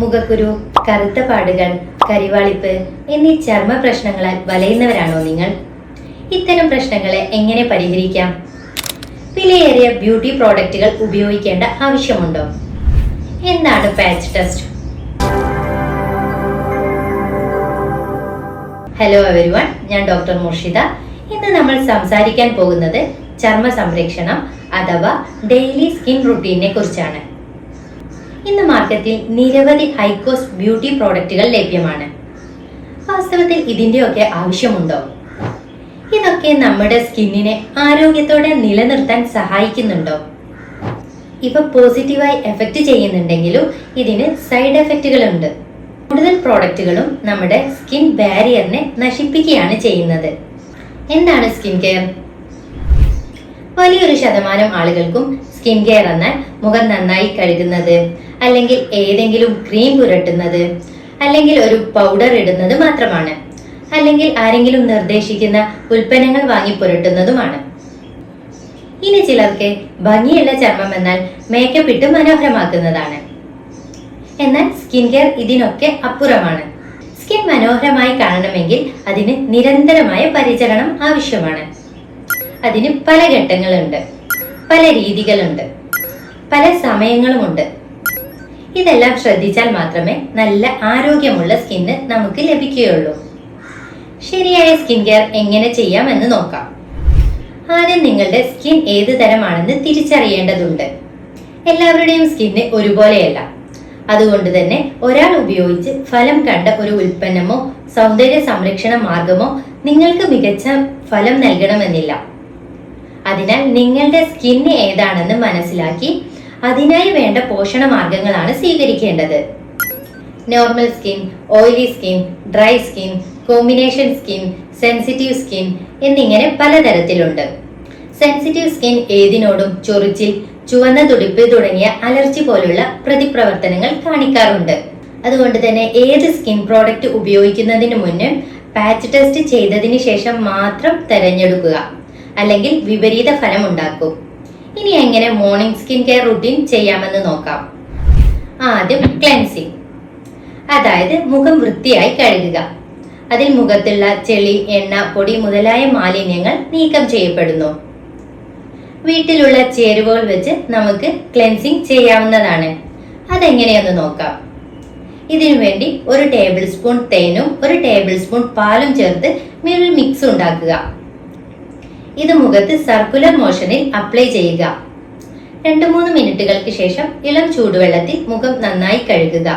മുഖക്കുരു, കറുത്ത പാടുകൾ, കരിവാളിപ്പ് എന്നീ ചർമ്മ പ്രശ്നങ്ങളാൽ വലയുന്നവരാണോ നിങ്ങൾ? ഇത്തരം പ്രശ്നങ്ങളെ എങ്ങനെ പരിഹരിക്കാം? വിലയേറിയ ബ്യൂട്ടി പ്രോഡക്റ്റുകൾ ഉപയോഗിക്കേണ്ട ആവശ്യമുണ്ടോ? എന്താണ് പാച്ച് ടെസ്റ്റ്? ഹലോ എവരിവൺ, ഞാൻ ഡോക്ടർ മുർഷിദ. ഇന്ന് നമ്മൾ സംസാരിക്കാൻ പോകുന്നത് ചർമ്മ സംരക്ഷണം അഥവാ ഡെയിലി സ്കിൻ റുട്ടീനെ കുറിച്ചാണ്. ഇന്ന് മാർക്കറ്റിൽ നിരവധി ഹൈ കോസ്റ്റ് ബ്യൂട്ടി പ്രോഡക്റ്റുകൾ ലഭ്യമാണ്. വാസ്തവത്തിൽ ഇതിന്റെയൊക്കെ ആവശ്യമുണ്ടോ? ഇതൊക്കെ നമ്മുടെ സ്കിന്നിനെ ആരോഗ്യത്തോടെ നിലനിർത്താൻ സഹായിക്കുന്നുണ്ടോ? ഇവ പോസിറ്റീവായി എഫക്റ്റ് ചെയ്യുന്നുണ്ടെങ്കിലും ഇതിന് സൈഡ് എഫക്റ്റുകളുണ്ട്. കൂടുതൽ പ്രോഡക്റ്റുകളും നമ്മുടെ സ്കിൻ ബാരിയറിനെ നശിപ്പിക്കുകയാണ് ചെയ്യുന്നത്. എന്താണ് സ്കിൻ കെയർ? വലിയൊരു ശതമാനം ആളുകൾക്കും സ്കിൻ കെയർ എന്നാൽ മുഖം നന്നായി കഴുകുന്നത്, അല്ലെങ്കിൽ ഏതെങ്കിലും ക്രീം പുരട്ടുന്നത്, അല്ലെങ്കിൽ ഒരു പൗഡർ ഇടുന്നത് മാത്രമാണ്, അല്ലെങ്കിൽ ആരെങ്കിലും നിർദ്ദേശിക്കുന്ന ഉൽപ്പന്നങ്ങൾ വാങ്ങി പുരട്ടുന്നതുമാണ്. ഇനി ചിലർക്ക് ഭംഗിയുള്ള ചർമ്മം എന്നാൽ മേക്കപ്പ് ഇട്ട് മനോഹരമാക്കുന്നതാണ്. എന്നാൽ സ്കിൻ കെയർ ഇതിനൊക്കെ അപ്പുറമാണ്. സ്കിൻ മനോഹരമായി കാണണമെങ്കിൽ അതിന് നിരന്തരമായ പരിചരണം ആവശ്യമാണ്. അതിന് പല ഘട്ടങ്ങളുണ്ട്, പല രീതികളുണ്ട്, പല സമയങ്ങളുമുണ്ട്. ഇതെല്ലാം ശ്രദ്ധിച്ചാൽ മാത്രമേ നല്ല ആരോഗ്യമുള്ള സ്കിന്ന് നമുക്ക് ലഭിക്കുകയുള്ളൂ. ശരിയായ സ്കിൻ കെയർ എങ്ങനെ ചെയ്യാമെന്ന് നോക്കാം. ആദ്യം നിങ്ങളുടെ സ്കിൻ ഏത് തരമാണെന്ന് തിരിച്ചറിയേണ്ടതുണ്ട്. എല്ലാവരുടെയും സ്കിന്ന് ഒരുപോലെയല്ല. അതുകൊണ്ട് തന്നെ ഒരാൾ ഉപയോഗിച്ച് ഫലം കണ്ട ഒരു ഉൽപ്പന്നമോ സൗന്ദര്യ സംരക്ഷണ മാർഗമോ നിങ്ങൾക്ക് മികച്ച ഫലം നൽകണമെന്നില്ല. അതിനാൽ നിങ്ങളുടെ സ്കിന്ന് ഏതാണെന്ന് മനസ്സിലാക്കി അതിനായി വേണ്ട പോഷണ മാർഗങ്ങളാണ് സ്വീകരിക്കേണ്ടത്. Normal skin, oily skin, dry skin, combination skin, sensitive skin എന്നിങ്ങനെ പലതരത്തിലുണ്ട്. സെൻസിറ്റീവ് സ്കിൻ ഏതിനോടും ചൊറിച്ചിൽ, ചുവന്ന തുടിപ്പ് തുടങ്ങിയ അലർജി പോലുള്ള പ്രതിപ്രവർത്തനങ്ങൾ കാണിക്കാറുണ്ട്. അതുകൊണ്ട് തന്നെ ഏത് സ്കിൻ പ്രോഡക്റ്റ് ഉപയോഗിക്കുന്നതിന് മുന്നേ പാച്ച് ടെസ്റ്റ് ചെയ്തതിന് ശേഷം മാത്രം തിരഞ്ഞെടുക്കുക, അല്ലെങ്കിൽ വിപരീത ഫലം ഉണ്ടാക്കും. ഇനി എങ്ങനെ മോർണിംഗ് സ്കിൻ കെയർ റുട്ടീൻ ചെയ്യാമെന്ന് നോക്കാം. ആദ്യം ക്ലെൻസിങ്, അതായത് മുഖം വൃത്തിയായി കഴുകുക. അതിൽ മുഖത്തുള്ള ചെളി, എണ്ണ, പൊടി മുതലായ മാലിന്യങ്ങൾ നീക്കം ചെയ്യപ്പെടുന്നു. വീട്ടിലുള്ള ചേരുവകൾ വെച്ച് നമുക്ക് ക്ലെൻസിങ് ചെയ്യാവുന്നതാണ്. അതെങ്ങനെയെന്ന് നോക്കാം. ഇതിനു വേണ്ടി 1 ടേബിൾ സ്പൂൺ തേനും 1 ടേബിൾ സ്പൂൺ പാലും ചേർത്ത് ഒരു മിക്സ് ഉണ്ടാക്കുക. ഇത് മുഖത്ത് സർക്കുലർ മോഷനിൽ അപ്ലൈ ചെയ്യുക. 2-3 മിനിറ്റുകൾക്ക് ശേഷം ഇളം ചൂടുവെള്ളത്തിൽ മുഖം നന്നായി കഴുകുക.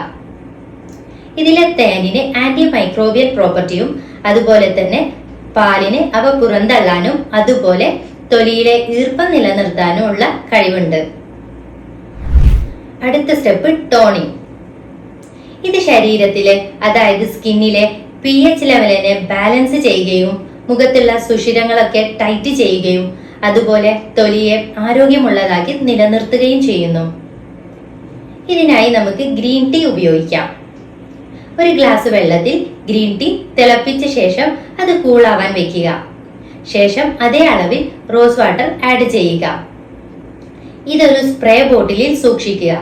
ഇതിലെ തേനിന് ആന്റി മൈക്രോബിയൽ പ്രോപ്പർട്ടിയും അതുപോലെ തന്നെ പാലിന് അവ പുറന്തള്ളാനും അതുപോലെ തൊലിയിലെ ഈർപ്പം നിലനിർത്താനും ഉള്ള കഴിവുണ്ട്. അടുത്ത സ്റ്റെപ്പ് ടോണിംഗ്. ഇത് ശരീരത്തിലെ, അതായത് സ്കിന്നിലെ pH ലെവലിനെ ബാലൻസ് ചെയ്യുകയും മുഖത്തുള്ള സുഷിരങ്ങളൊക്കെ ടൈറ്റ് ചെയ്യുകയും അതുപോലെ തൊലിയെ ആരോഗ്യമുള്ളതാക്കി നിലനിർത്തുകയും ചെയ്യുന്നു. ഇതിനായി നമുക്ക് ഗ്രീൻ ടീ ഉപയോഗിക്കാം. 1 ഗ്ലാസ് വെള്ളത്തിൽ ഗ്രീൻ ടീ തിളപ്പിച്ച ശേഷം അത് കൂളാവാൻ വെക്കുക. ശേഷം അതേ അളവിൽ റോസ് വാട്ടർ ആഡ് ചെയ്യുക. ഇതൊരു സ്പ്രേ ബോട്ടിലിൽ സൂക്ഷിക്കുക.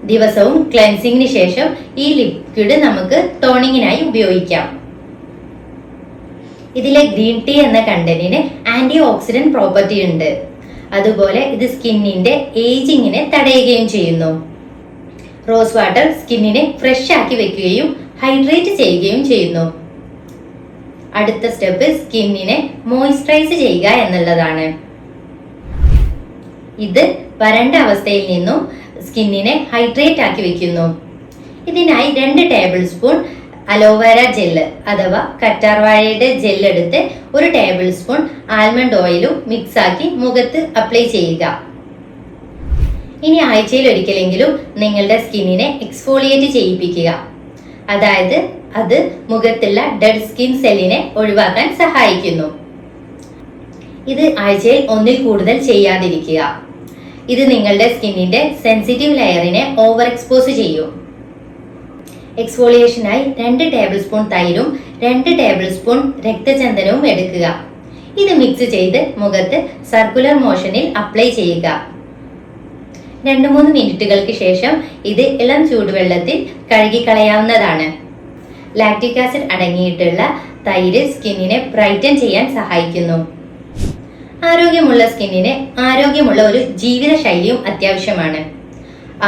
ദിവസവും ക്ലെൻസിങ്ങിന് ശേഷം ഈ ലിക്വിഡ് നമുക്ക് ടോണിങ്ങിനായി ഉപയോഗിക്കാം. ഇതിലെ ഗ്രീൻ ടീ എന്ന കണ്ടന്റിന് ആന്റി ഓക്സിഡന്റ് പ്രോപ്പർട്ടി ഉണ്ട്. അതുപോലെ ഇത് സ്കിന്നിന്റെ ഏജിങ്ങിനെ തടയുകയും ചെയ്യുന്നു. റോസ് വാട്ടർ സ്കിന്നിനെ ഫ്രഷ് ആക്കി വെക്കുകയും ഹൈഡ്രേറ്റ് ചെയ്യുകയും ചെയ്യുന്നു. അടുത്ത സ്റ്റെപ്പ് സ്കിന്നിനെ മോയിസ്ചറൈസ് ചെയ്യുക എന്നുള്ളതാണ്. ഇത് വരണ്ട അവസ്ഥയിൽ നിന്നും സ്കിന്നിനെ ഹൈഡ്രേറ്റ് ആക്കി വെക്കുന്നു. ഇതിനായി 2 ടേബിൾ സ്പൂൺ അലോവേര ജെല്ല് അഥവാ കറ്റാർവാഴയുടെ ജെല്ല് എടുത്ത് 1 ടേബിൾ സ്പൂൺ ആൽമണ്ട് ഓയിലും മിക്സ് ആക്കി മുഖത്ത് അപ്ലൈ ചെയ്യുക. ഇനി ആഴ്ചയിൽ ഒരിക്കലെങ്കിലും നിങ്ങളുടെ സ്കിന്നിനെ എക്സ്ഫോളിയേറ്റ് ചെയ്യിപ്പിക്കുക. അതായത് അത് മുഖത്തുള്ള ഡെഡ് സ്കിൻ സെല്ലിനെ ഒഴിവാക്കാൻ സഹായിക്കുന്നു. ഇത് ആഴ്ചയിൽ 1-ൽ കൂടുതൽ ചെയ്യാതിരിക്കുക. ഇത് നിങ്ങളുടെ സ്കിന്നിന്റെ സെൻസിറ്റീവ് ലെയറിനെ ഓവർ എക്സ്പോസ് ചെയ്യും. എക്സ്ഫോളിയേഷനായി 2 ടേബിൾ സ്പൂൺ തൈരും 2 ടേബിൾ സ്പൂൺ രക്തചന്ദനവും എടുക്കുക. ഇത് മിക്സ് ചെയ്ത് മുഖത്ത് സർക്കുലർ മോഷനിൽ അപ്ലൈ ചെയ്യുക. 2-3 മിനിറ്റുകൾക്ക് ശേഷം ഇത് ഇളം ചൂടുവെള്ളത്തിൽ കഴുകിക്കളയാവുന്നതാണ്. ലാക്റ്റിക് ആസിഡ് അടങ്ങിയിട്ടുള്ള തൈര് സ്കിന്നിനെ ബ്രൈറ്റൻ ചെയ്യാൻ സഹായിക്കുന്നു. ആരോഗ്യമുള്ള സ്കിന്നിന് ആരോഗ്യമുള്ള ഒരു ജീവിതശൈലിയും അത്യാവശ്യമാണ്.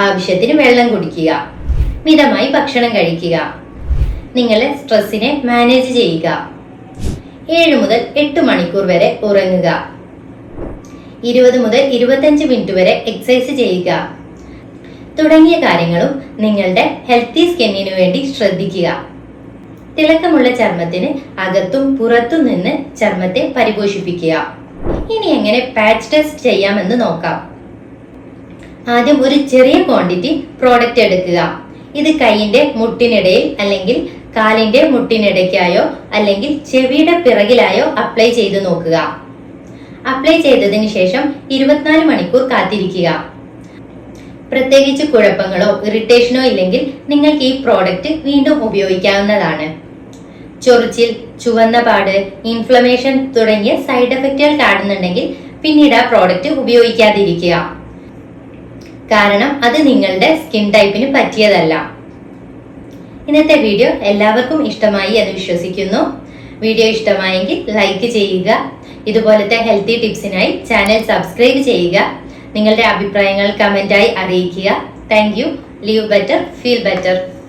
ആവശ്യത്തിന് വെള്ളം കുടിക്കുക, മിതമായി ഭക്ഷണം കഴിക്കുക, നിങ്ങളുടെ സ്ട്രെസ്സിനെ മാനേജ് ചെയ്യുക, 7 മുതൽ 8 മണിക്കൂർ വരെ ഉറങ്ങുക, 20 മുതൽ 25 മിനിറ്റ് വരെ എക്സസൈസ് ചെയ്യുക തുടങ്ങിയ കാര്യങ്ങളും നിങ്ങളുടെ ഹെൽത്തി സ്കിന്നിനു വേണ്ടി ശ്രദ്ധിക്കുക. തിളക്കമുള്ള ചർമ്മത്തിന് അകത്തും പുറത്തും നിന്ന് ചർമ്മത്തെ പരിപോഷിപ്പിക്കുക. ഇനി എങ്ങനെ പാച്ച് ടെസ്റ്റ് ചെയ്യാമെന്ന് നോക്കാം. ആദ്യം ഒരു ചെറിയ ക്വാണ്ടിറ്റി പ്രോഡക്റ്റ് എടുക്കുക. ഇത് കൈയിന്റെ മുട്ടിനിടയിൽ അല്ലെങ്കിൽ കാലിന്റെ മുട്ടിനിടയ്ക്കായോ അല്ലെങ്കിൽ ചെവിയുടെ പിറകിലായോ അപ്ലൈ ചെയ്ത് നോക്കുക. അപ്ലൈ ചെയ്തതിനു ശേഷം 24 മണിക്കൂർ കാത്തിരിക്കുക. പ്രത്യേകിച്ച് കുഴപ്പങ്ങളോ ഇറിറ്റേഷനോ ഇല്ലെങ്കിൽ നിങ്ങൾക്ക് ഈ പ്രോഡക്റ്റ് വീണ്ടും ഉപയോഗിക്കാവുന്നതാണ്. ചൊറിച്ചിൽ, ചുവന്ന പാട്, ഇൻഫ്ലമേഷൻ തുടങ്ങിയ സൈഡ് എഫക്റ്റുകൾ കാണുന്നുണ്ടെങ്കിൽ പിന്നീട് ആ പ്രോഡക്റ്റ് ഉപയോഗിക്കാതിരിക്കുക. കാരണം അത് നിങ്ങളുടെ സ്കിൻ ടൈപ്പിന് പറ്റിയതല്ല. ഇന്നത്തെ വീഡിയോ എല്ലാവർക്കും ഇഷ്ടമായി എന്ന് വിശ്വസിക്കുന്നു. വീഡിയോ ഇഷ്ടമായെങ്കിൽ ലൈക്ക് ചെയ്യുക. ഇതുപോലത്തെ ഹെൽത്തി ടിപ്സിനായി ചാനൽ സബ്സ്ക്രൈബ് ചെയ്യുക. നിങ്ങളുടെ അഭിപ്രായങ്ങൾ കമന്റായി അറിയിക്കുക. Thank you. Live better, feel better.